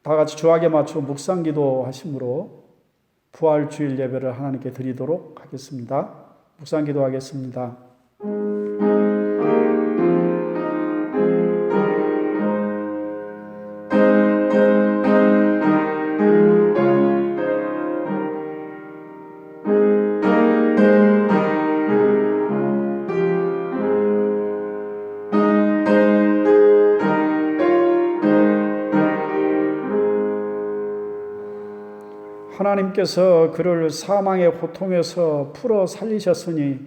다 같이 주악에 맞춰 묵상기도 하심으로 부활주일 예배를 하나님께 드리도록 하겠습니다. 묵상기도 하겠습니다. 하나님께서 그를 사망의 고통에서 풀어 살리셨으니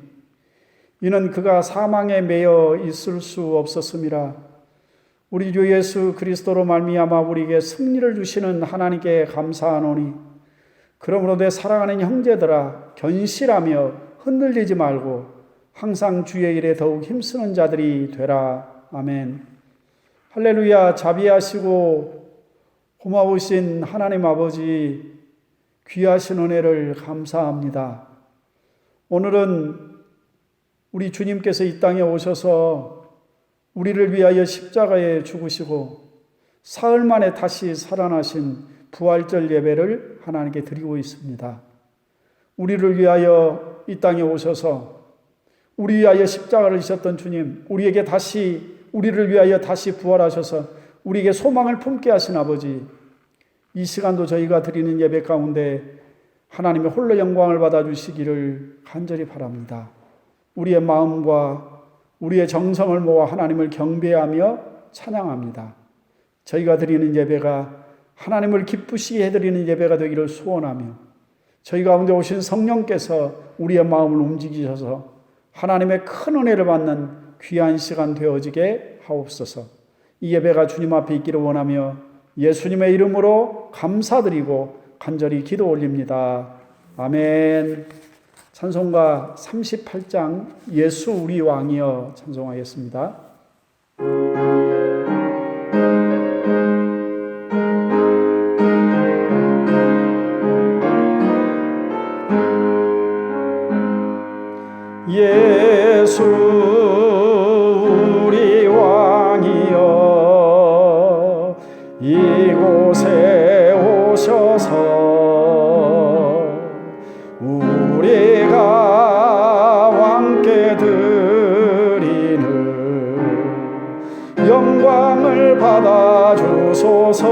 이는 그가 사망에 매여 있을 수 없었음이라. 우리 주 예수 그리스도로 말미암아 우리에게 승리를 주시는 하나님께 감사하노니 그러므로 내 사랑하는 형제들아 견실하며 흔들리지 말고 항상 주의 일에 더욱 힘쓰는 자들이 되라. 아멘. 할렐루야. 자비하시고 고마우신 하나님 아버지 귀하신 은혜를 감사합니다. 오늘은 우리 주님께서 이 땅에 오셔서 우리를 위하여 십자가에 죽으시고 사흘 만에 다시 살아나신 부활절 예배를 하나님께 드리고 있습니다. 우리를 위하여 이 땅에 오셔서 우리 위하여 십자가를 지셨던 주님, 우리를 위하여 다시 부활하셔서 우리에게 소망을 품게 하신 아버지, 이 시간도 저희가 드리는 예배 가운데 하나님의 홀로 영광을 받아주시기를 간절히 바랍니다. 우리의 마음과 우리의 정성을 모아 하나님을 경배하며 찬양합니다. 저희가 드리는 예배가 하나님을 기쁘시게 해드리는 예배가 되기를 소원하며 저희 가운데 오신 성령께서 우리의 마음을 움직이셔서 하나님의 큰 은혜를 받는 귀한 시간 되어지게 하옵소서. 이 예배가 주님 앞에 있기를 원하며 예수님의 이름으로 감사드리고 간절히 기도 올립니다. 아멘. 찬송가 38장 예수 우리 왕이여 찬송하겠습니다. 예수 우리 왕이여 이곳에 오셔서 우리가 왕께 드리는 영광을 받아 주소서.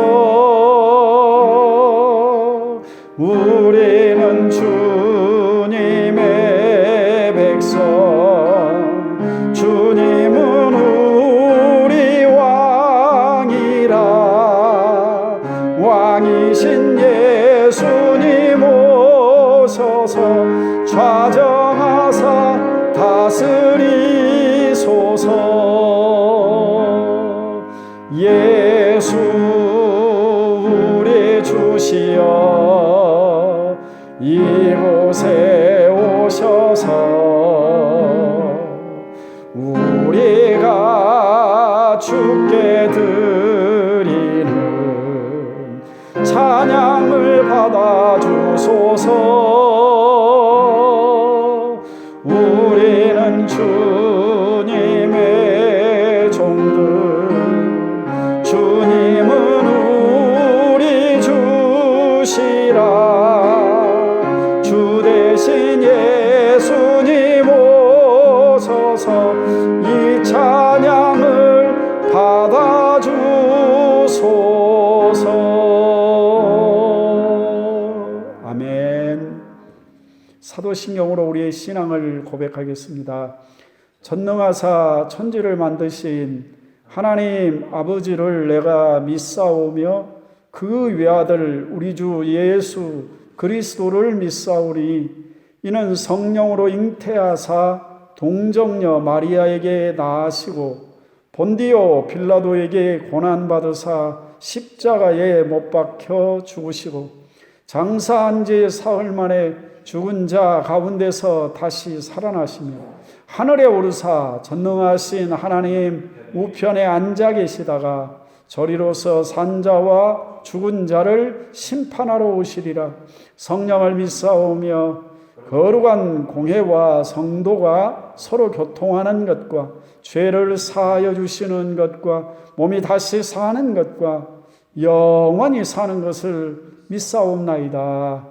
우리는 주님의 백성, 주님은 우리 왕이라. 왕이신 예수님 오셔서 좌정하사 다스리소서. 예수 우리 주시여 이곳에 오셔서 우리가 주께 드리는 찬양을 받아 주소서. 우리는 주님의 종들, 주님은 우리 주시라. 주 대신 예수님 오셔서 이 찬양을 받아 주소서. 아멘. 사도신경으로 우리의 신앙을 고백하겠습니다. 전능하사 천지를 만드신 하나님 아버지를 내가 믿사오며 그 외아들 우리 주 예수 그리스도를 믿사오니 이는 성령으로 잉태하사 동정녀 마리아에게 낳으시고 본디오 빌라도에게 고난받으사 십자가에 못 박혀 죽으시고 장사한 지 사흘 만에 죽은 자 가운데서 다시 살아나시며 하늘에 오르사 전능하신 하나님 우편에 앉아 계시다가 저리로서 산자와 죽은 자를 심판하러 오시리라. 성령을 믿사오며 거룩한 공회와 성도가 서로 교통하는 것과 죄를 사하여 주시는 것과 몸이 다시 사는 것과 영원히 사는 것을 믿사옵나이다.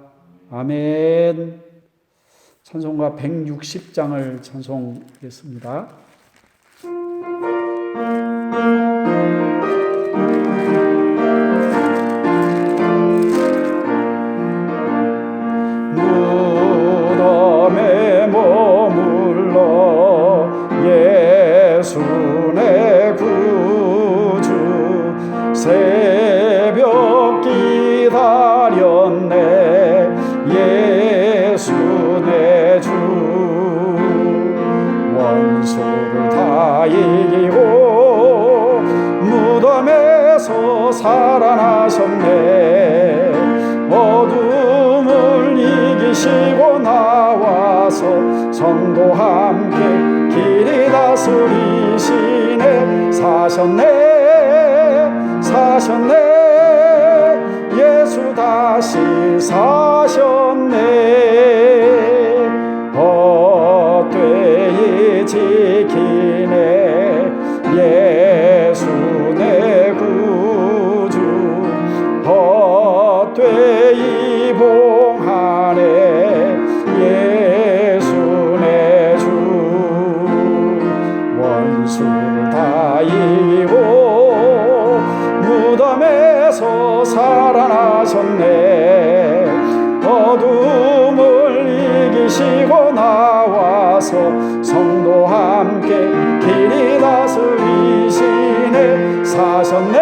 아멘. 찬송가 160장을 찬송하겠습니다. 무덤에 머물러 예수 내 구주 새벽 기다렸네 예수 내 주 원수를 다 이기고 무덤에서 살아나셨네 어둠을 이기시고 나와서 성도 함께 길이 다스리시네 사셨네 예수 다시 사셨네 헛되이 지키네 예수 내 구주 헛되이 봉하네 예수 내 주 원수를 다 이기고 무덤에서 살아나셨네 어둠을 이기시고 나와서 성도 함께 길이 다스리시네 사셨네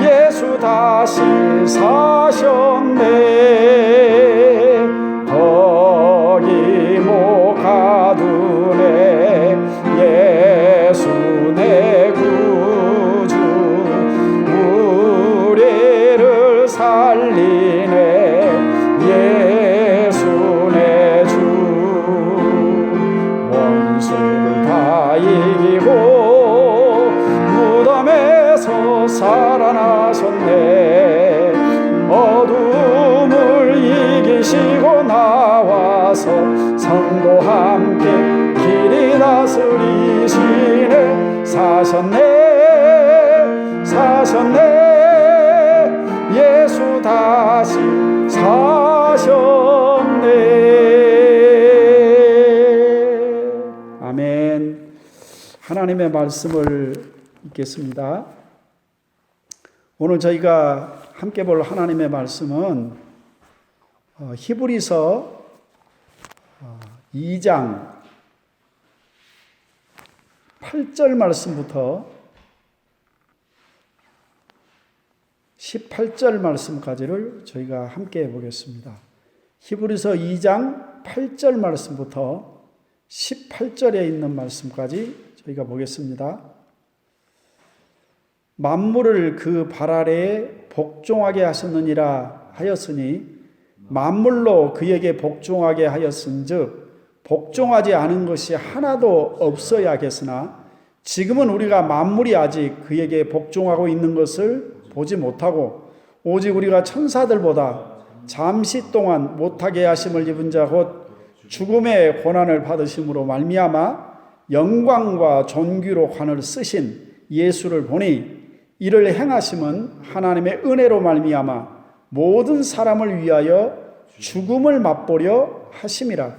예수 다시 사셨네 거기 못 가두네 예수 내 구주 우리를 살리네 예수 내 주 원수를 다 이기고 무덤에서 살아나셨네 어둠을 이기시고 나와서 성도 함께 길이 다스리시네 사셨네 예수 다시 사셨네. 아멘. 하나님의 말씀을 읽겠습니다. 오늘 저희가 함께 볼 하나님의 말씀은 히브리서 2장 8절 말씀부터 18절 말씀까지를 저희가 함께 보겠습니다. 히브리서 2장 8절 말씀부터 18절에 있는 말씀까지 저희가 보겠습니다. 만물을 그 발 아래에 복종하게 하셨느니라 하였으니 만물로 그에게 복종하게 하였은즉 복종하지 않은 것이 하나도 없어야겠으나 지금은 우리가 만물이 아직 그에게 복종하고 있는 것을 보지 못하고 오직 우리가 천사들보다 잠시 동안 못하게 하심을 입은 자 곧 죽음의 고난을 받으심으로 말미암아 영광과 존귀로 관을 쓰신 예수를 보니 이를 행하심은 하나님의 은혜로 말미암아 모든 사람을 위하여 죽음을 맛보려 하심이라.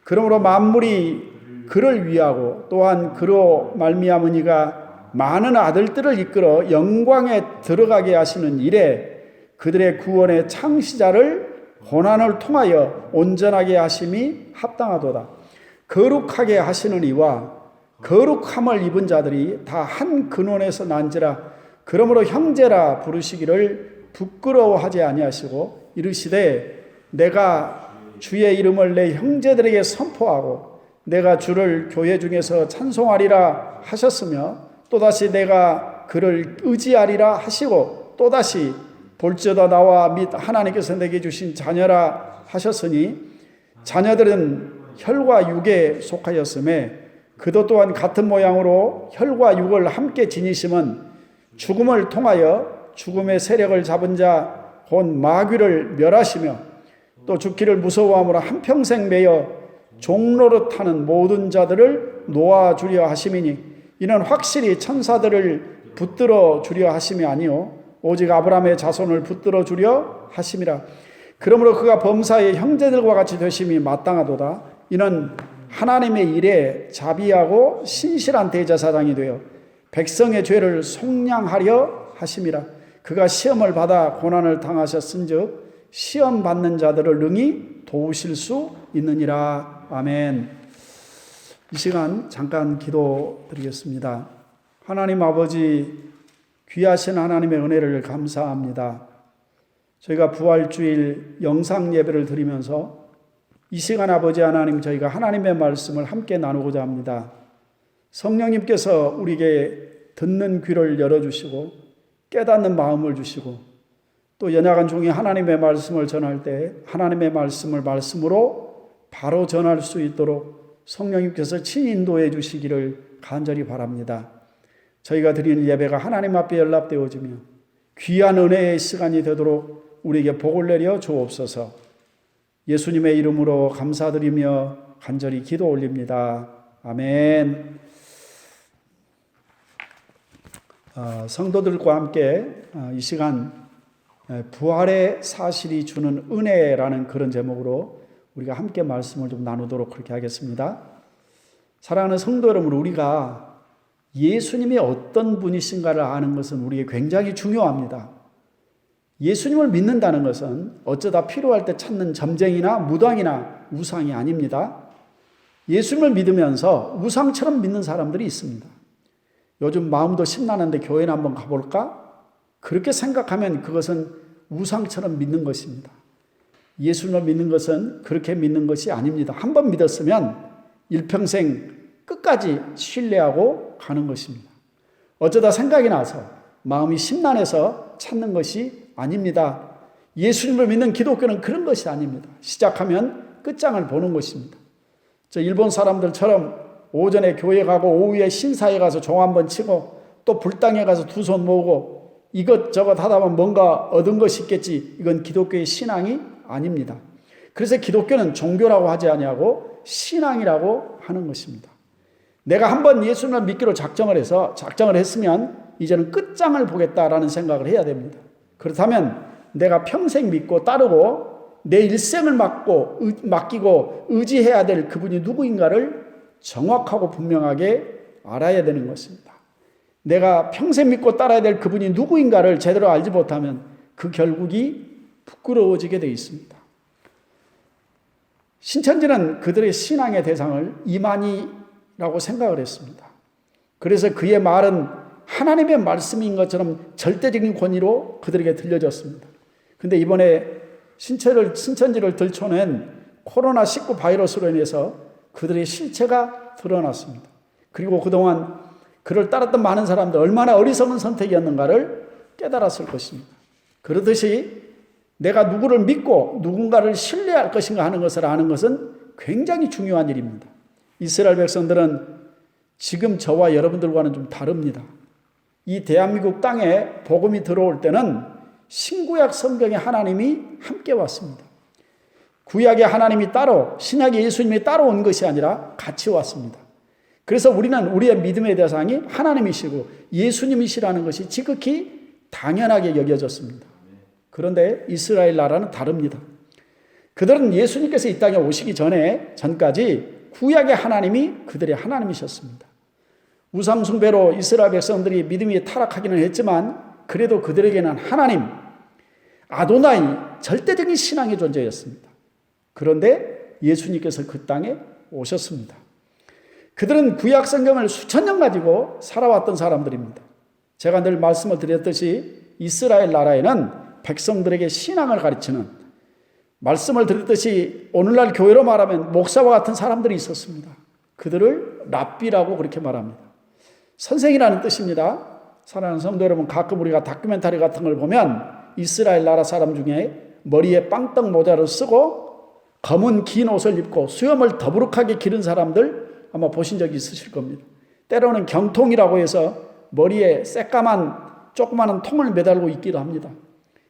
그러므로 만물이 그를 위하고 또한 그로 말미암은 이가 많은 아들들을 이끌어 영광에 들어가게 하시는 일에 그들의 구원의 창시자를 고난을 통하여 온전하게 하심이 합당하도다. 거룩하게 하시는 이와 거룩함을 입은 자들이 다 한 근원에서 난지라. 그러므로 형제라 부르시기를 부끄러워하지 아니하시고 이르시되 내가 주의 이름을 내 형제들에게 선포하고 내가 주를 교회 중에서 찬송하리라 하셨으며 또다시 내가 그를 의지하리라 하시고 또다시 볼지어다 나와 및 하나님께서 내게 주신 자녀라 하셨으니 자녀들은 혈과 육에 속하였음에 그도 또한 같은 모양으로 혈과 육을 함께 지니심은 죽음을 통하여 죽음의 세력을 잡은 자 곧 마귀를 멸하시며 또 죽기를 무서워함으로 한평생 매여 종로릇하는 모든 자들을 놓아주려 하심이니 이는 확실히 천사들을 붙들어 주려 하심이 아니요 오직 아브라함의 자손을 붙들어 주려 하심이라. 그러므로 그가 범사의 형제들과 같이 되심이 마땅하도다. 이는 하나님의 일에 자비하고 신실한 대제사장이 되어 백성의 죄를 속량하려 하심이라. 그가 시험을 받아 고난을 당하셨은즉 시험 받는 자들을 능히 도우실 수 있느니라. 아멘. 이 시간 잠깐 기도드리겠습니다. 하나님 아버지, 귀하신 하나님의 은혜를 감사합니다. 저희가 부활주일 영상 예배를 드리면서 이 시간 아버지 하나님, 저희가 하나님의 말씀을 함께 나누고자 합니다. 성령님께서 우리에게 듣는 귀를 열어주시고 깨닫는 마음을 주시고 또 연약한 종이 하나님의 말씀을 전할 때 하나님의 말씀을 말씀으로 바로 전할 수 있도록 성령님께서 친히 인도해 주시기를 간절히 바랍니다. 저희가 드리는 예배가 하나님 앞에 연락되어지며 귀한 은혜의 시간이 되도록 우리에게 복을 내려 주옵소서. 예수님의 이름으로 감사드리며 간절히 기도 올립니다. 아멘. 성도들과 함께 이 시간 부활의 사실이 주는 은혜라는 그런 제목으로 우리가 함께 말씀을 좀 나누도록 그렇게 하겠습니다. 사랑하는 성도 여러분, 우리가 예수님이 어떤 분이신가를 아는 것은 우리에게 굉장히 중요합니다. 예수님을 믿는다는 것은 어쩌다 필요할 때 찾는 점쟁이나 무당이나 우상이 아닙니다. 예수님을 믿으면서 우상처럼 믿는 사람들이 있습니다. 요즘 마음도 심란한데 교회나 한번 가볼까? 그렇게 생각하면 그것은 우상처럼 믿는 것입니다. 예수님을 믿는 것은 그렇게 믿는 것이 아닙니다. 한번 믿었으면 일평생 끝까지 신뢰하고 가는 것입니다. 어쩌다 생각이 나서 마음이 심란해서 찾는 것이 아닙니다. 예수님을 믿는 기독교는 그런 것이 아닙니다. 시작하면 끝장을 보는 것입니다. 저 일본 사람들처럼 오전에 교회 가고 오후에 신사에 가서 종 한번 치고 또 불당에 가서 두 손 모으고 이것저것 하다 보면 뭔가 얻은 것이 있겠지. 이건 기독교의 신앙이 아닙니다. 그래서 기독교는 종교라고 하지 아니하고 신앙이라고 하는 것입니다. 내가 한번 예수님을 믿기로 작정을 했으면 이제는 끝장을 보겠다라는 생각을 해야 됩니다. 그렇다면 내가 평생 믿고 따르고 내 일생을 맡기고 의지해야 될 그분이 누구인가를 정확하고 분명하게 알아야 되는 것입니다. 내가 평생 믿고 따라야 될 그분이 누구인가를 제대로 알지 못하면 그 결국이 부끄러워지게 되어 있습니다. 신천지는 그들의 신앙의 대상을 이만희라고 생각을 했습니다. 그래서 그의 말은 하나님의 말씀인 것처럼 절대적인 권위로 그들에게 들려졌습니다. 그런데 이번에 신천지를 들춰낸 코로나19 바이러스로 인해서 그들의 실체가 드러났습니다. 그리고 그동안 그를 따랐던 많은 사람들 얼마나 어리석은 선택이었는가를 깨달았을 것입니다. 그렇듯이 내가 누구를 믿고 누군가를 신뢰할 것인가 하는 것을 아는 것은 굉장히 중요한 일입니다. 이스라엘 백성들은 지금 저와 여러분들과는 좀 다릅니다. 이 대한민국 땅에 복음이 들어올 때는 신구약 성경에 하나님이 함께 왔습니다. 구약의 하나님이 따로, 신약의 예수님이 따로 온 것이 아니라 같이 왔습니다. 그래서 우리는 우리의 믿음의 대상이 하나님이시고 예수님이시라는 것이 지극히 당연하게 여겨졌습니다. 그런데 이스라엘 나라는 다릅니다. 그들은 예수님께서 이 땅에 오시기 전까지 구약의 하나님이 그들의 하나님이셨습니다. 우상숭배로 이스라엘 백성들이 믿음이 타락하기는 했지만 그래도 그들에게는 하나님, 아도나이, 절대적인 신앙의 존재였습니다. 그런데 예수님께서 그 땅에 오셨습니다. 그들은 구약 성경을 수천 년 가지고 살아왔던 사람들입니다. 제가 늘 말씀을 드렸듯이 이스라엘 나라에는 백성들에게 신앙을 가르치는, 말씀을 드렸듯이 오늘날 교회로 말하면 목사와 같은 사람들이 있었습니다. 그들을 랍비라고 그렇게 말합니다. 선생이라는 뜻입니다. 사랑하는 성도 여러분, 가끔 우리가 다큐멘터리 같은 걸 보면 이스라엘 나라 사람 중에 머리에 빵떡 모자를 쓰고 검은 긴 옷을 입고 수염을 더부룩하게 기른 사람들 아마 보신 적이 있으실 겁니다. 때로는 경통이라고 해서 머리에 새까만 조그마한 통을 매달고 있기도 합니다.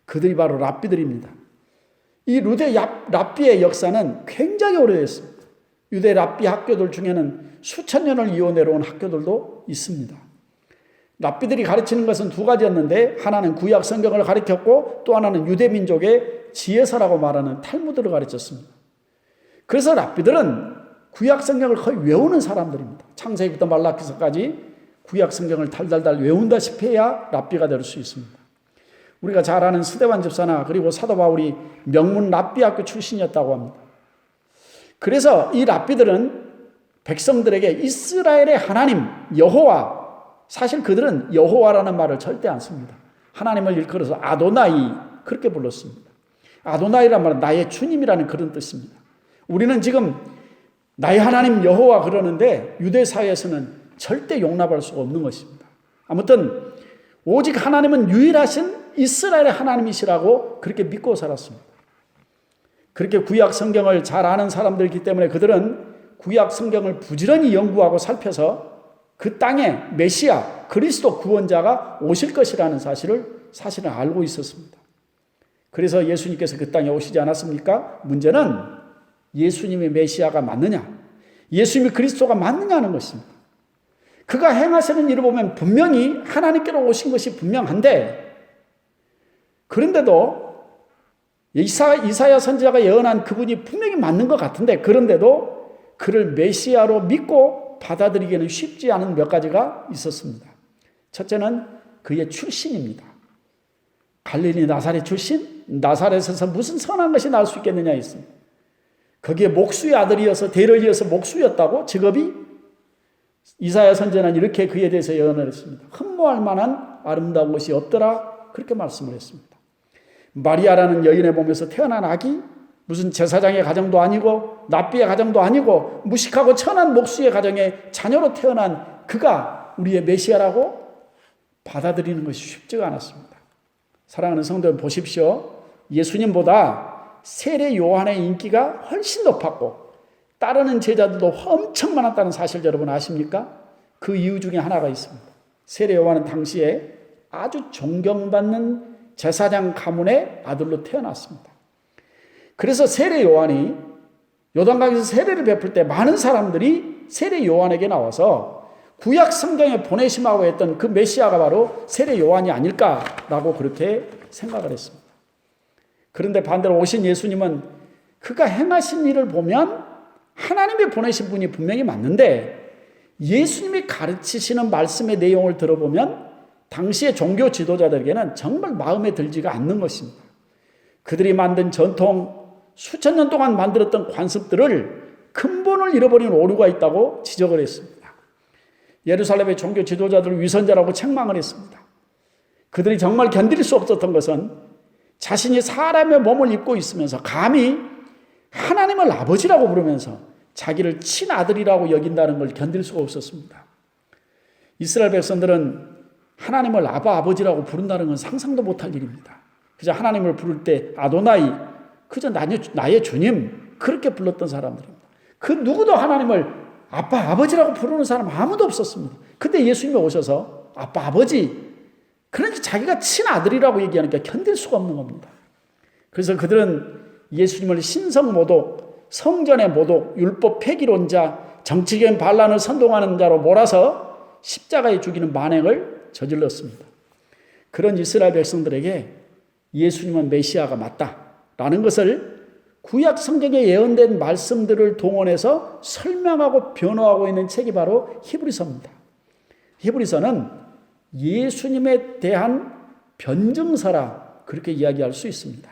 그들이 바로 랍비들입니다. 이 유대 랍비의 역사는 굉장히 오래됐습니다. 유대 랍비 학교들 중에는 수천 년을 이어 내려온 학교들도 있습니다. 랍비들이 가르치는 것은 두 가지였는데 하나는 구약 성경을 가르쳤고 또 하나는 유대 민족의 지혜서라고 말하는 탈무드를 가르쳤습니다. 그래서 랍비들은 구약 성경을 거의 외우는 사람들입니다. 창세기부터 말라기서까지 구약 성경을 달달달 외운다시피 해야 랍비가 될 수 있습니다. 우리가 잘 아는 스데반 집사나 그리고 사도 바울이 명문 랍비 학교 출신이었다고 합니다. 그래서 이 랍비들은 백성들에게 이스라엘의 하나님 여호와, 사실 그들은 여호와라는 말을 절대 안 씁니다. 하나님을 일컬어서 아도나이 그렇게 불렀습니다. 아도나이란 말은 나의 주님이라는 그런 뜻입니다. 우리는 지금 나의 하나님 여호와 그러는데 유대 사회에서는 절대 용납할 수가 없는 것입니다. 아무튼 오직 하나님은 유일하신 이스라엘의 하나님이시라고 그렇게 믿고 살았습니다. 그렇게 구약 성경을 잘 아는 사람들이기 때문에 그들은 구약 성경을 부지런히 연구하고 살펴서 그 땅에 메시아, 그리스도 구원자가 오실 것이라는 사실을 알고 있었습니다. 그래서 예수님께서 그 땅에 오시지 않았습니까? 문제는 예수님의 메시아가 맞느냐, 예수님이 그리스도가 맞느냐는 것입니다. 그가 행하시는 일을 보면 분명히 하나님께로 오신 것이 분명한데, 그런데도 이사야 선지자가 예언한 그분이 분명히 맞는 것 같은데, 그런데도 그를 메시아로 믿고 받아들이기는 쉽지 않은 몇 가지가 있었습니다. 첫째는 그의 출신입니다. 갈릴리 나사렛 출신? 나사렛에서 무슨 선한 것이 나올 수 있겠느냐 했습니다. 거기에 목수의 아들이어서 대를 이어서 목수였다고 직업이? 이사야 선지자는 이렇게 그에 대해서 예언을 했습니다. 흠모할 만한 아름다운 것이 없더라, 그렇게 말씀을 했습니다. 마리아라는 여인의 몸에서 태어난 아기, 무슨 제사장의 가정도 아니고 납비의 가정도 아니고 무식하고 천한 목수의 가정의 자녀로 태어난 그가 우리의 메시아라고 받아들이는 것이 쉽지가 않았습니다. 사랑하는 성도 여러분, 보십시오. 예수님보다 세례 요한의 인기가 훨씬 높았고 따르는 제자들도 엄청 많았다는 사실 여러분 아십니까? 그 이유 중에 하나가 있습니다. 세례 요한은 당시에 아주 존경받는 제사장 가문의 아들로 태어났습니다. 그래서 세례 요한이 요단강에서 세례를 베풀 때 많은 사람들이 세례 요한에게 나와서 구약 성경에 보내심하고 했던 그 메시아가 바로 세례 요한이 아닐까라고 그렇게 생각을 했습니다. 그런데 반대로 오신 예수님은 그가 행하신 일을 보면 하나님이 보내신 분이 분명히 맞는데, 예수님이 가르치시는 말씀의 내용을 들어보면 당시의 종교 지도자들에게는 정말 마음에 들지가 않는 것입니다. 그들이 만든 전통, 수천 년 동안 만들었던 관습들을 근본을 잃어버린 오류가 있다고 지적을 했습니다. 예루살렘의 종교 지도자들을 위선자라고 책망을 했습니다. 그들이 정말 견딜 수 없었던 것은 자신이 사람의 몸을 입고 있으면서 감히 하나님을 아버지라고 부르면서 자기를 친아들이라고 여긴다는 걸 견딜 수가 없었습니다. 이스라엘 백성들은 하나님을 아버지라고 부른다는 건 상상도 못할 일입니다. 그저 하나님을 부를 때 아도나이, 그저 나의 주님, 그렇게 불렀던 사람들입니다. 그 누구도 하나님을 아버지라고 부르는 사람 아무도 없었습니다. 근데 예수님이 오셔서 아버지, 그런지 자기가 친아들이라고 얘기하니까 견딜 수가 없는 겁니다. 그래서 그들은 예수님을 신성모독, 성전의 모독, 율법 폐기론자, 정치적인 반란을 선동하는 자로 몰아서 십자가에 죽이는 만행을 저질렀습니다. 그런 이스라엘 백성들에게 예수님은 메시아가 맞다라는 것을 구약 성경에 예언된 말씀들을 동원해서 설명하고 변호하고 있는 책이 바로 히브리서입니다. 히브리서는 예수님에 대한 변증서라 그렇게 이야기할 수 있습니다.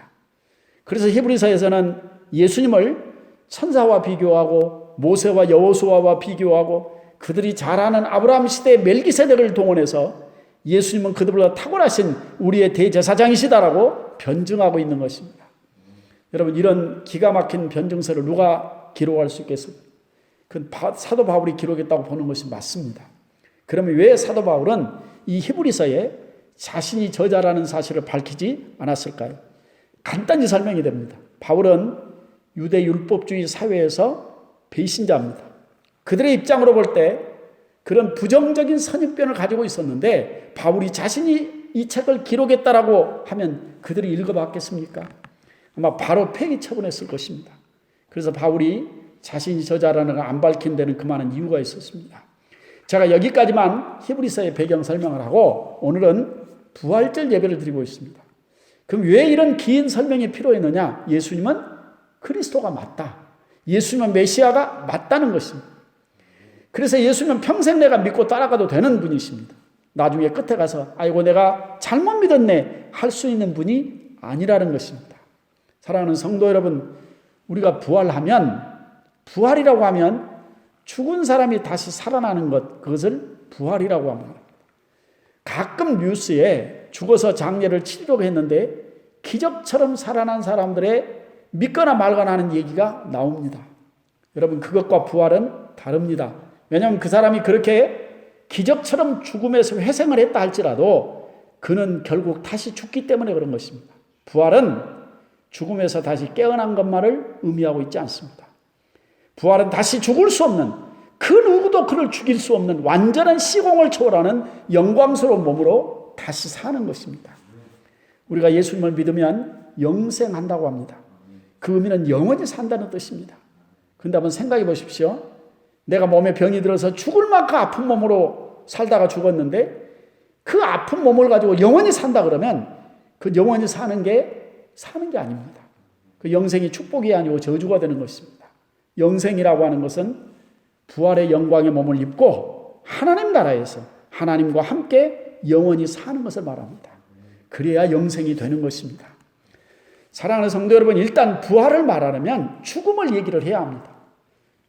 그래서 히브리서에서는 예수님을 천사와 비교하고 모세와 여호수아와 비교하고 그들이 잘 아는 아브라함 시대의 멜기세덱을 동원해서 예수님은 그들보다 탁월하신 우리의 대제사장이시다라고 변증하고 있는 것입니다. 여러분, 이런 기가 막힌 변증서를 누가 기록할 수 있겠습니까? 그 사도 바울이 기록했다고 보는 것이 맞습니다. 그러면 왜 사도 바울은 이 히브리서에 자신이 저자라는 사실을 밝히지 않았을까요? 간단히 설명이 됩니다. 바울은 유대 율법주의 사회에서 배신자입니다. 그들의 입장으로 볼 때 그런 부정적인 선입견을 가지고 있었는데 바울이 자신이 이 책을 기록했다라고 하면 그들이 읽어봤겠습니까? 아마 바로 폐기 처분했을 것입니다. 그래서 바울이 자신이 저자라는 걸 안 밝힌 데는 그 많은 이유가 있었습니다. 제가 여기까지만 히브리서의 배경 설명을 하고 오늘은 부활절 예배를 드리고 있습니다. 그럼 왜 이런 긴 설명이 필요했느냐? 예수님은 그리스도가 맞다. 예수님은 메시아가 맞다는 것입니다. 그래서 예수님은 평생 내가 믿고 따라가도 되는 분이십니다. 나중에 끝에 가서 아이고 내가 잘못 믿었네 할 수 있는 분이 아니라는 것입니다. 사랑하는 성도 여러분, 우리가 부활이라고 하면 죽은 사람이 다시 살아나는 것, 그것을 부활이라고 합니다. 가끔 뉴스에 죽어서 장례를 치르려고 했는데 기적처럼 살아난 사람들의 믿거나 말거나 하는 얘기가 나옵니다. 여러분, 그것과 부활은 다릅니다. 왜냐하면 그 사람이 그렇게 기적처럼 죽음에서 회생을 했다 할지라도 그는 결국 다시 죽기 때문에 그런 것입니다. 부활은 죽음에서 다시 깨어난 것만을 의미하고 있지 않습니다. 부활은 다시 죽을 수 없는, 그 누구도 그를 죽일 수 없는 완전한 시공을 초월하는 영광스러운 몸으로 다시 사는 것입니다. 우리가 예수님을 믿으면 영생한다고 합니다. 그 의미는 영원히 산다는 뜻입니다. 그런데 한번 생각해 보십시오. 내가 몸에 병이 들어서 죽을 만큼 아픈 몸으로 살다가 죽었는데 그 아픈 몸을 가지고 영원히 산다 그러면 그 영원히 사는 게 아닙니다. 그 영생이 축복이 아니고 저주가 되는 것입니다. 영생이라고 하는 것은 부활의 영광의 몸을 입고 하나님 나라에서 하나님과 함께 영원히 사는 것을 말합니다. 그래야 영생이 되는 것입니다. 사랑하는 성도 여러분, 일단 부활을 말하려면 죽음을 얘기를 해야 합니다.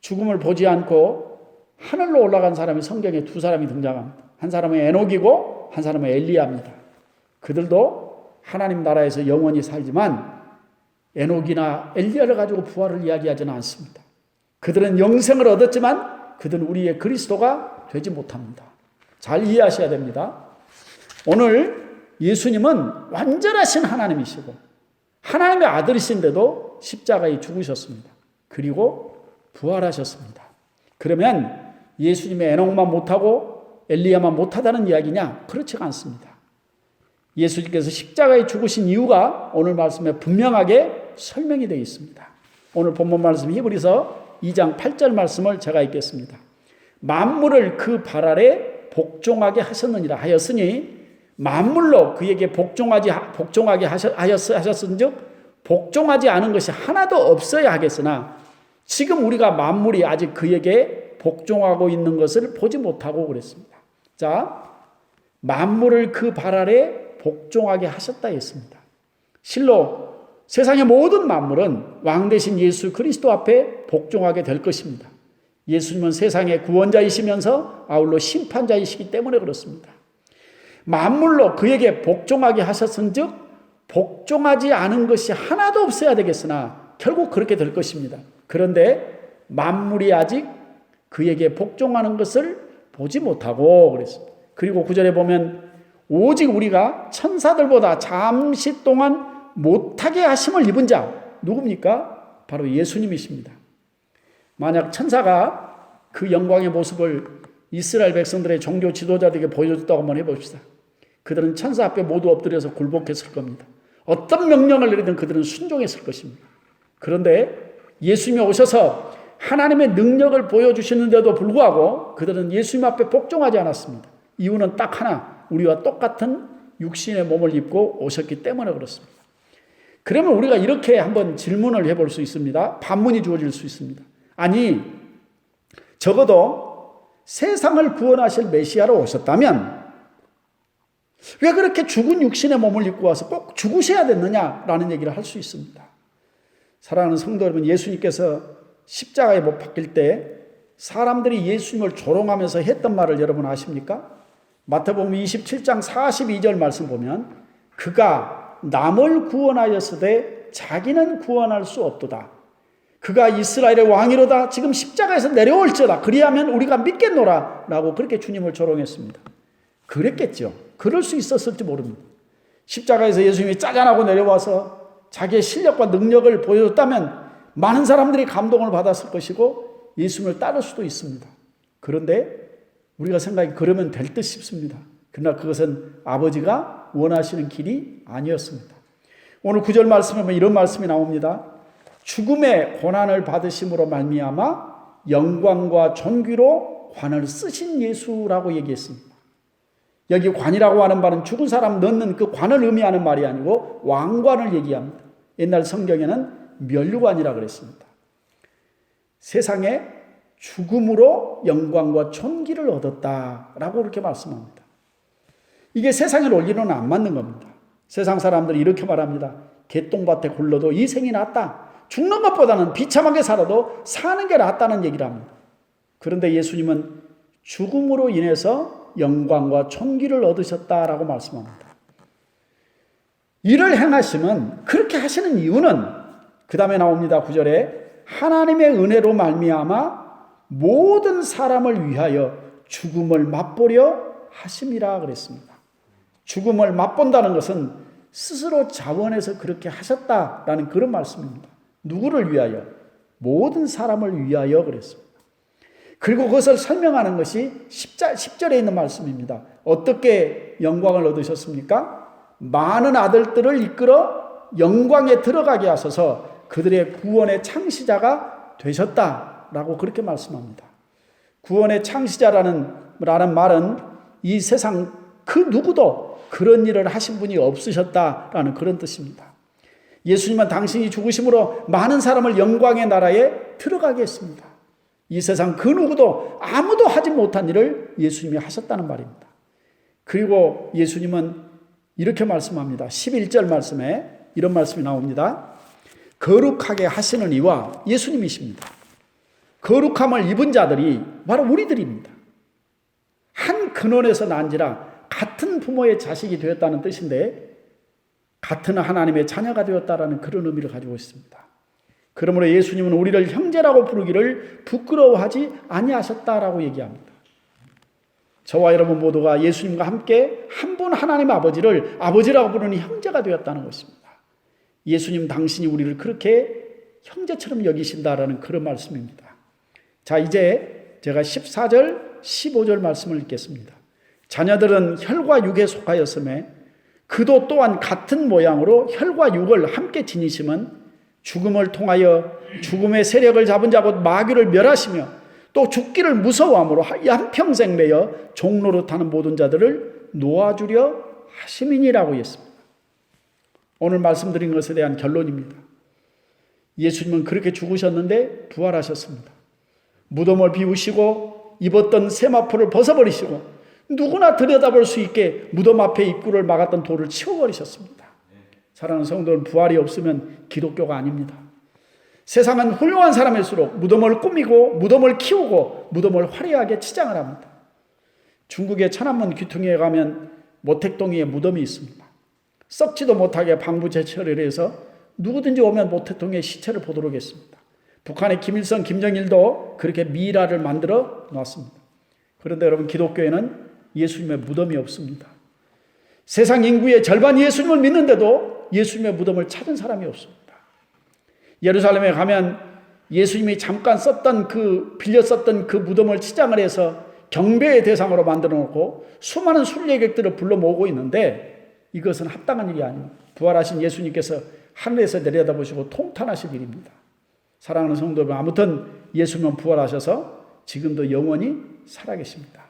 죽음을 보지 않고 하늘로 올라간 사람이 성경에 두 사람이 등장합니다. 한 사람은 에녹이고 한 사람은 엘리야입니다. 그들도 하나님 나라에서 영원히 살지만 에녹이나 엘리야를 가지고 부활을 이야기하지는 않습니다. 그들은 영생을 얻었지만 그들은 우리의 그리스도가 되지 못합니다. 잘 이해하셔야 됩니다. 오늘 예수님은 완전하신 하나님이시고 하나님의 아들이신데도 십자가에 죽으셨습니다. 그리고 부활하셨습니다. 그러면 예수님의 에녹만 못하고 엘리야만 못하다는 이야기냐? 그렇지가 않습니다. 예수님께서 십자가에 죽으신 이유가 오늘 말씀에 분명하게 설명이 되어 있습니다. 오늘 본문 말씀 히브리서 2장 8절 말씀을 제가 읽겠습니다. 만물을 그 발 아래 복종하게 하셨느니라 하였으니 만물로 그에게 복종하게 하셨은즉 복종하지 않은 것이 하나도 없어야 하겠으나 지금 우리가 만물이 아직 그에게 복종하고 있는 것을 보지 못하고 그랬습니다. 자, 만물을 그 발 아래 복종하게 하셨다 했습니다. 실로 세상의 모든 만물은 왕 대신 예수 그리스도 앞에 복종하게 될 것입니다. 예수님은 세상의 구원자이시면서 아울러 심판자이시기 때문에 그렇습니다. 만물로 그에게 복종하게 하셨은즉 복종하지 않은 것이 하나도 없어야 되겠으나 결국 그렇게 될 것입니다. 그런데 만물이 아직 그에게 복종하는 것을 보지 못하고 그랬습니다. 그리고 9절에 보면 오직 우리가 천사들보다 잠시 동안 못하게 하심을 입은 자 누굽니까? 바로 예수님이십니다. 만약 천사가 그 영광의 모습을 이스라엘 백성들의 종교 지도자들에게 보여줬다고 한번 해봅시다. 그들은 천사 앞에 모두 엎드려서 굴복했을 겁니다. 어떤 명령을 내리든 그들은 순종했을 것입니다. 그런데 예수님이 오셔서 하나님의 능력을 보여주시는데도 불구하고 그들은 예수님 앞에 복종하지 않았습니다. 이유는 딱 하나, 우리와 똑같은 육신의 몸을 입고 오셨기 때문에 그렇습니다. 그러면 우리가 이렇게 한번 질문을 해볼 수 있습니다. 반문이 주어질 수 있습니다. 아니, 적어도 세상을 구원하실 메시아로 오셨다면 왜 그렇게 죽은 육신의 몸을 입고 와서 꼭 죽으셔야 됐느냐라는 얘기를 할 수 있습니다. 사랑하는 성도 여러분, 예수님께서 십자가에 못 박힐 때 사람들이 예수님을 조롱하면서 했던 말을 여러분 아십니까? 마태복음 27장 42절 말씀 보면 그가 남을 구원하였으되 자기는 구원할 수 없도다. 그가 이스라엘의 왕이로다. 지금 십자가에서 내려올지어다. 그리하면 우리가 믿겠노라. 라고 그렇게 주님을 조롱했습니다. 그랬겠죠. 그럴 수 있었을지 모릅니다. 십자가에서 예수님이 짜잔하고 내려와서 자기의 실력과 능력을 보여줬다면 많은 사람들이 감동을 받았을 것이고 예수님을 따를 수도 있습니다. 그런데 우리가 생각이 그러면 될 듯 싶습니다. 그러나 그것은 아버지가 원하시는 길이 아니었습니다. 오늘 9절 말씀에 보면 이런 말씀이 나옵니다. 죽음의 고난을 받으심으로 말미암아 영광과 존귀로 관을 쓰신 예수라고 얘기했습니다. 여기 관이라고 하는 말은 죽은 사람 넣는 그 관을 의미하는 말이 아니고 왕관을 얘기합니다. 옛날 성경에는 면류관이라고 그랬습니다. 세상에 죽음으로 영광과 존귀를 얻었다라고 그렇게 말씀합니다. 이게 세상의 논리로는 안 맞는 겁니다. 세상 사람들이 이렇게 말합니다. 개똥밭에 굴러도 이 생이 낫다. 죽는 것보다는 비참하게 살아도 사는 게 낫다는 얘기를 합니다. 그런데 예수님은 죽음으로 인해서 영광과 존귀를 얻으셨다라고 말씀합니다. 이를 행하시면, 그렇게 하시는 이유는 그 다음에 나옵니다. 9절에 하나님의 은혜로 말미암아 모든 사람을 위하여 죽음을 맛보려 하심이라 그랬습니다. 죽음을 맛본다는 것은 스스로 자원해서 그렇게 하셨다라는 그런 말씀입니다. 누구를 위하여? 모든 사람을 위하여 그랬습니다. 그리고 그것을 설명하는 것이 10절에 있는 말씀입니다. 어떻게 영광을 얻으셨습니까? 많은 아들들을 이끌어 영광에 들어가게 하셔서 그들의 구원의 창시자가 되셨다라고 그렇게 말씀합니다. 구원의 창시자라는 말은 이 세상 그 누구도 그런 일을 하신 분이 없으셨다라는 그런 뜻입니다. 예수님은 당신이 죽으심으로 많은 사람을 영광의 나라에 들어가게 했습니다. 이 세상 그 누구도 아무도 하지 못한 일을 예수님이 하셨다는 말입니다. 그리고 예수님은 이렇게 말씀합니다. 11절 말씀에 이런 말씀이 나옵니다. 거룩하게 하시는 이와 예수님이십니다. 거룩함을 입은 자들이 바로 우리들입니다. 한 근원에서 난지라 같은 부모의 자식이 되었다는 뜻인데 같은 하나님의 자녀가 되었다라는 그런 의미를 가지고 있습니다. 그러므로 예수님은 우리를 형제라고 부르기를 부끄러워하지 아니하셨다라고 얘기합니다. 저와 여러분 모두가 예수님과 함께 한 분 하나님 아버지를 아버지라고 부르는 형제가 되었다는 것입니다. 예수님 당신이 우리를 그렇게 형제처럼 여기신다라는 그런 말씀입니다. 자, 이제 제가 14절, 15절 말씀을 읽겠습니다. 자녀들은 혈과 육에 속하였음에 그도 또한 같은 모양으로 혈과 육을 함께 지니심은 죽음을 통하여 죽음의 세력을 잡은 자 곧 마귀를 멸하시며 또 죽기를 무서워함으로 한평생 매여 종로로 타는 모든 자들을 놓아주려 하심이니라고 했습니다. 오늘 말씀드린 것에 대한 결론입니다. 예수님은 그렇게 죽으셨는데 부활하셨습니다. 무덤을 비우시고 입었던 세마포를 벗어버리시고 누구나 들여다볼 수 있게 무덤 앞에 입구를 막았던 돌을 치워버리셨습니다. 사랑하는 성도는 부활이 없으면 기독교가 아닙니다. 세상은 훌륭한 사람일수록 무덤을 꾸미고 무덤을 키우고 무덤을 화려하게 치장을 합니다. 중국의 천안문 귀퉁이에 가면 모택동이에 무덤이 있습니다. 썩지도 못하게 방부 제철을 해서 누구든지 오면 모택동의 시체를 보도록 했습니다. 북한의 김일성, 김정일도 그렇게 미라를 만들어 놨습니다. 그런데 여러분, 기독교에는 예수님의 무덤이 없습니다. 세상 인구의 절반 예수님을 믿는데도 예수님의 무덤을 찾은 사람이 없습니다. 예루살렘에 가면 예수님이 잠깐 빌려 썼던 그 무덤을 치장을 해서 경배의 대상으로 만들어 놓고 수많은 순례객들을 불러 모으고 있는데 이것은 합당한 일이 아닙니다. 부활하신 예수님께서 하늘에서 내려다보시고 통탄하실 일입니다. 사랑하는 성도 여러분, 아무튼 예수님은 부활하셔서 지금도 영원히 살아계십니다.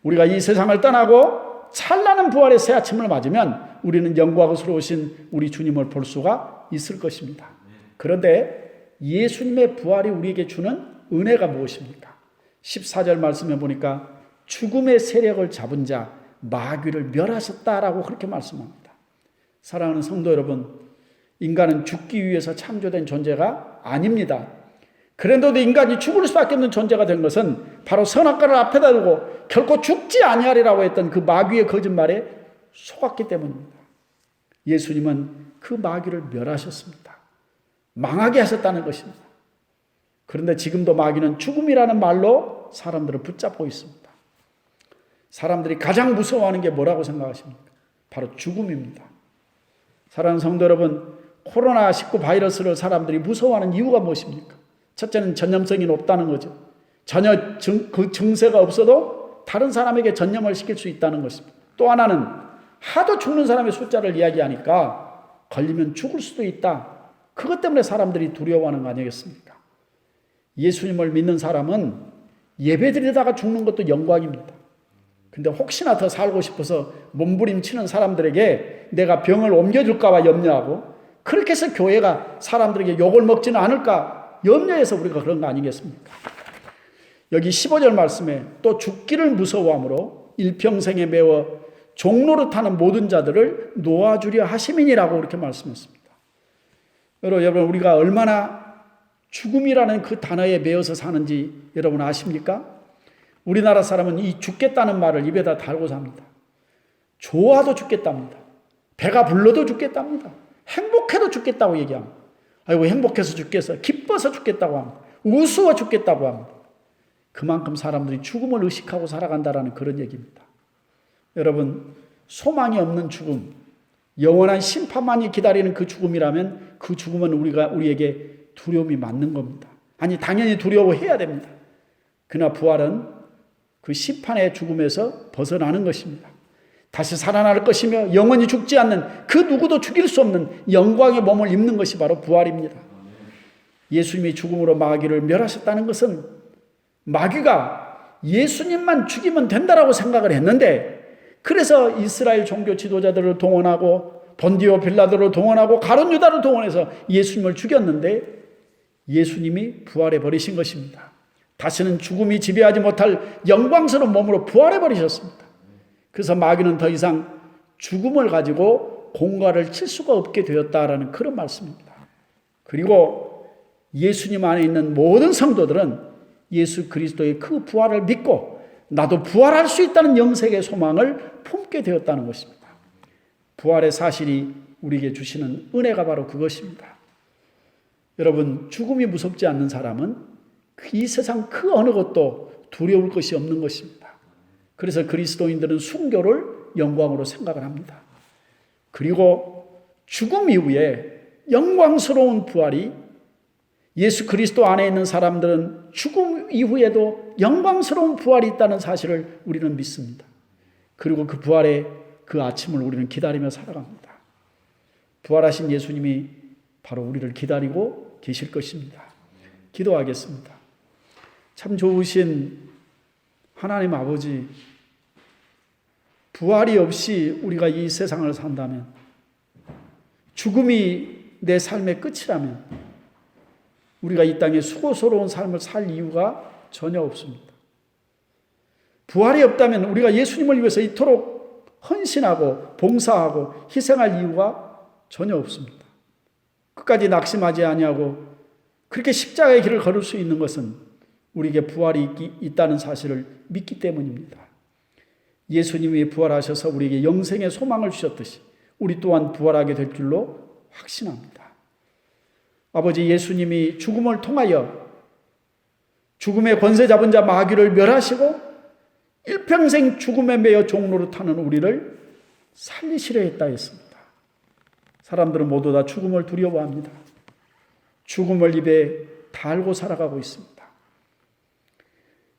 우리가 이 세상을 떠나고 찬란한 부활의 새 아침을 맞으면 우리는 영광스러우신 우리 주님을 볼 수가 있을 것입니다. 그런데 예수님의 부활이 우리에게 주는 은혜가 무엇입니까? 14절 말씀해 보니까 죽음의 세력을 잡은 자 마귀를 멸하셨다라고 그렇게 말씀합니다. 사랑하는 성도 여러분, 인간은 죽기 위해서 창조된 존재가 아닙니다. 그런데도 인간이 죽을 수밖에 없는 존재가 된 것은 바로 선악과를 앞에다 두고 결코 죽지 아니하리라고 했던 그 마귀의 거짓말에 속았기 때문입니다. 예수님은 그 마귀를 멸하셨습니다. 망하게 하셨다는 것입니다. 그런데 지금도 마귀는 죽음이라는 말로 사람들을 붙잡고 있습니다. 사람들이 가장 무서워하는 게 뭐라고 생각하십니까? 바로 죽음입니다. 사랑하는 성도 여러분, 코로나19 바이러스를 사람들이 무서워하는 이유가 무엇입니까? 첫째는 전염성이 높다는 거죠. 전혀 그 증세가 없어도 다른 사람에게 전염을 시킬 수 있다는 것입니다. 또 하나는 하도 죽는 사람의 숫자를 이야기하니까 걸리면 죽을 수도 있다. 그것 때문에 사람들이 두려워하는 거 아니겠습니까? 예수님을 믿는 사람은 예배드리다가 죽는 것도 영광입니다. 근데 혹시나 더 살고 싶어서 몸부림치는 사람들에게 내가 병을 옮겨줄까 봐 염려하고, 그렇게 해서 교회가 사람들에게 욕을 먹지는 않을까 염려해서 우리가 그런 거 아니겠습니까? 여기 15절 말씀에 또 죽기를 무서워함으로 일평생에 매워 종노릇하는 모든 자들을 놓아주려 하심이니라고 그렇게 말씀했습니다. 여러분, 우리가 얼마나 죽음이라는 그 단어에 매여서 사는지 여러분 아십니까? 우리나라 사람은 이 죽겠다는 말을 입에다 달고 삽니다. 좋아도 죽겠답니다. 배가 불러도 죽겠답니다. 행복해도 죽겠다고 얘기합니다. 아이고, 행복해서 죽겠어. 기뻐서 죽겠다고 합니다. 우스워 죽겠다고 합니다. 그만큼 사람들이 죽음을 의식하고 살아간다라는 그런 얘기입니다. 여러분, 소망이 없는 죽음, 영원한 심판만이 기다리는 그 죽음이라면 그 죽음은 우리에게 두려움이 맞는 겁니다. 아니, 당연히 두려워해야 됩니다. 그러나 부활은 그 심판의 죽음에서 벗어나는 것입니다. 다시 살아날 것이며 영원히 죽지 않는, 그 누구도 죽일 수 없는 영광의 몸을 입는 것이 바로 부활입니다. 예수님이 죽음으로 마귀를 멸하셨다는 것은 마귀가 예수님만 죽이면 된다라고 생각을 했는데, 그래서 이스라엘 종교 지도자들을 동원하고 본디오 빌라도를 동원하고 가룟 유다를 동원해서 예수님을 죽였는데 예수님이 부활해 버리신 것입니다. 다시는 죽음이 지배하지 못할 영광스러운 몸으로 부활해 버리셨습니다. 그래서 마귀는 더 이상 죽음을 가지고 공갈을 칠 수가 없게 되었다라는 그런 말씀입니다. 그리고 예수님 안에 있는 모든 성도들은 예수 그리스도의 그 부활을 믿고 나도 부활할 수 있다는 영생의 소망을 품게 되었다는 것입니다. 부활의 사실이 우리에게 주시는 은혜가 바로 그것입니다. 여러분, 죽음이 무섭지 않는 사람은 이 세상 그 어느 것도 두려울 것이 없는 것입니다. 그래서 그리스도인들은 순교를 영광으로 생각을 합니다. 그리고 죽음 이후에 영광스러운 부활이, 예수 그리스도 안에 있는 사람들은 죽음 이후에도 영광스러운 부활이 있다는 사실을 우리는 믿습니다. 그리고 그 부활의 그 아침을 우리는 기다리며 살아갑니다. 부활하신 예수님이 바로 우리를 기다리고 계실 것입니다. 기도하겠습니다. 참 좋으신 하나님 아버지, 부활이 없이 우리가 이 세상을 산다면, 죽음이 내 삶의 끝이라면 우리가 이 땅에 수고스러운 삶을 살 이유가 전혀 없습니다. 부활이 없다면 우리가 예수님을 위해서 이토록 헌신하고 봉사하고 희생할 이유가 전혀 없습니다. 끝까지 낙심하지 아니하고 그렇게 십자가의 길을 걸을 수 있는 것은 우리에게 부활이 있다는 사실을 믿기 때문입니다. 예수님이 부활하셔서 우리에게 영생의 소망을 주셨듯이 우리 또한 부활하게 될 줄로 확신합니다. 아버지, 예수님이 죽음을 통하여 죽음의 권세 잡은 자 마귀를 멸하시고 일평생 죽음에 매여 종노릇하는 우리를 살리시려 했다 했습니다. 사람들은 모두 다 죽음을 두려워합니다. 죽음을 입에 달고 살아가고 있습니다.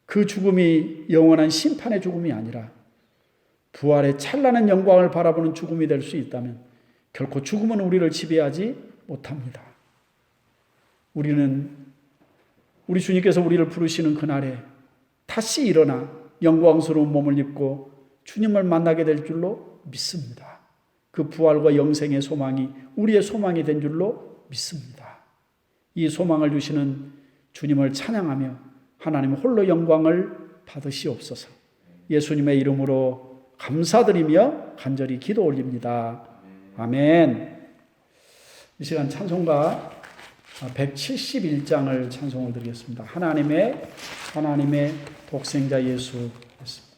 그 죽음이 영원한 심판의 죽음이 아니라 부활의 찬란한 영광을 바라보는 죽음이 될 수 있다면 결코 죽음은 우리를 지배하지 못합니다. 우리 주님께서 우리를 부르시는 그날에 다시 일어나 영광스러운 몸을 입고 주님을 만나게 될 줄로 믿습니다. 그 부활과 영생의 소망이 우리의 소망이 된 줄로 믿습니다. 이 소망을 주시는 주님을 찬양하며 하나님 홀로 영광을 받으시옵소서. 예수님의 이름으로 감사드리며 간절히 기도 올립니다. 아멘. 이 시간 찬송가 171장을 찬송을 드리겠습니다. 하나님의 독생자 예수 했습니다.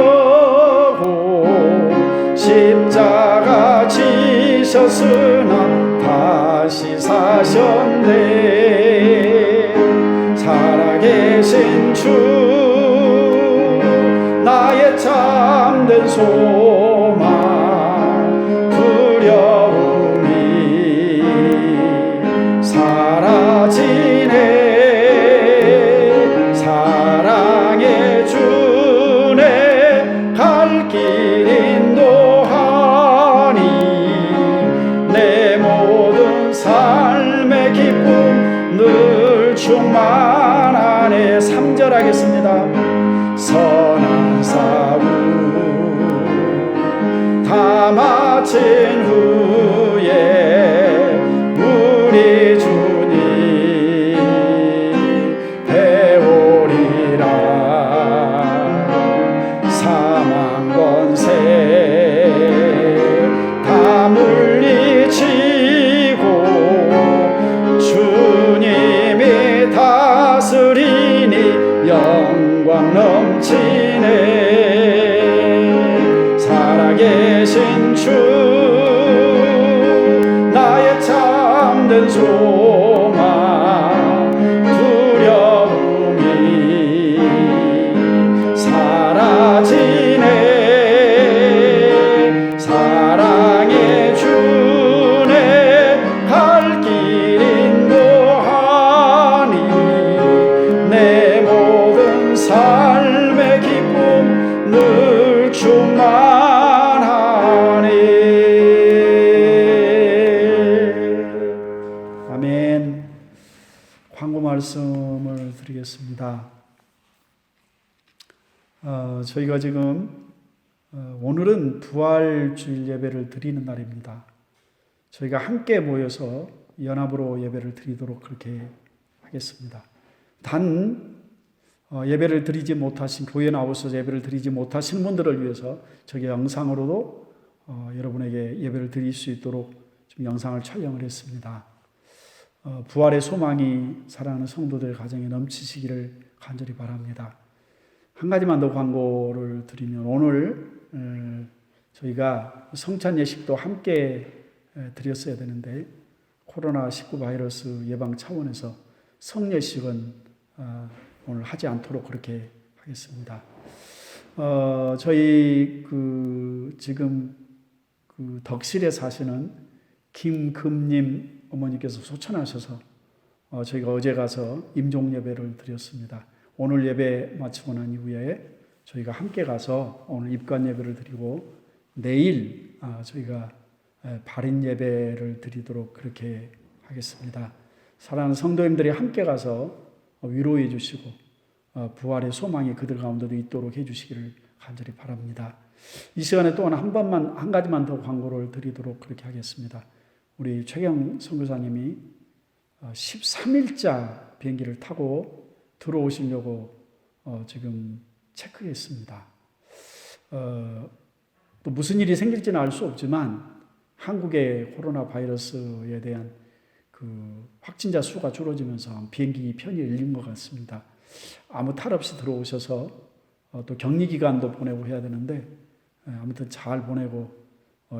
사시려고 죽으셨으나 다시 사셨네. 살아계신 주 나의 참된 소망 두려움이 사라지네. 사랑의 주네 갈 길 인도하니 내 모든 삶의 기쁨 늘 충만하네. 3절 하겠습니다. 선한 싸움 다 마친 후에 우리 주님 배우리라. 사망 권세 다 물리치고 주님이 다스리니 영광 넘치네. 살아계신 주 나의 참된 소망 두려움이 사라지네. 사랑의 주네 갈 길 인도하니 내 모든 삶의 기쁨 늘 충만하니. 아멘. 광고 말씀을 드리겠습니다. 저희가 지금 오늘은 부활주일 예배를 드리는 날입니다. 저희가 함께 모여서 연합으로 예배를 드리도록 그렇게 하겠습니다. 단 예배를 드리지 못하신, 교회 나오셔서 예배를 드리지 못하신 분들을 위해서 저기 영상으로도 여러분에게 예배를 드릴 수 있도록 좀 영상을 촬영을 했습니다. 부활의 소망이 사랑하는 성도들 가정에 넘치시기를 간절히 바랍니다. 한 가지만 더 광고를 드리면, 오늘 저희가 성찬 예식도 함께 드렸어야 되는데 코로나19 바이러스 예방 차원에서 성예식은 오늘 하지 않도록 그렇게 하겠습니다. 저희 지금 덕실에 사시는 김금님 어머니께서 소천하셔서 저희가 어제 가서 임종 예배를 드렸습니다. 오늘 예배 마치고 난 이후에 저희가 함께 가서 오늘 입관 예배를 드리고 내일 저희가 발인 예배를 드리도록 그렇게 하겠습니다. 사랑하는 성도님들이 함께 가서 위로해 주시고 부활의 소망이 그들 가운데도 있도록 해주시기를 간절히 바랍니다. 이 시간에 또한 한 가지만 더 광고를 드리도록 그렇게 하겠습니다. 우리 최경 선교사님이 13일자 비행기를 타고 들어오시려고 지금 체크했습니다. 또 무슨 일이 생길지는 알 수 없지만 한국의 코로나 바이러스에 대한 확진자 수가 줄어지면서 비행기 편이 열린 것 같습니다. 아무 탈 없이 들어오셔서 또 격리 기간도 보내고 해야 되는데 아무튼 잘 보내고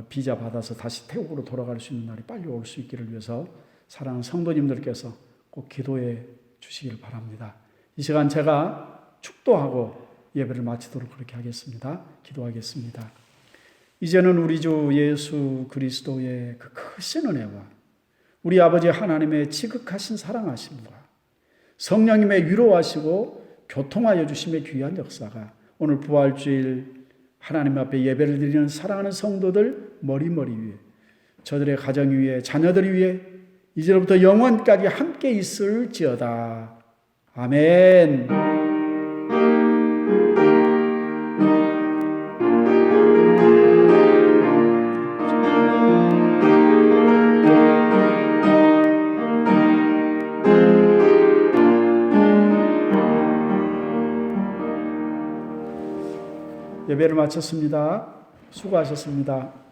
비자 받아서 다시 태국으로 돌아갈 수 있는 날이 빨리 올 수 있기를 위해서 사랑하는 성도님들께서 꼭 기도해 주시기를 바랍니다. 이 시간 제가 축도하고 예배를 마치도록 그렇게 하겠습니다. 기도하겠습니다. 이제는 우리 주 예수 그리스도의 그 크신 은혜와 우리 아버지 하나님의 지극하신 사랑하심과 성령님의 위로하시고 교통하여 주심의 귀한 역사가 오늘 부활주일 하나님 앞에 예배를 드리는 사랑하는 성도들 머리머리 위에, 저들의 가정 위에, 자녀들 위에 이제부터 영원까지 함께 있을지어다. 아멘. 예배를 마쳤습니다. 수고하셨습니다.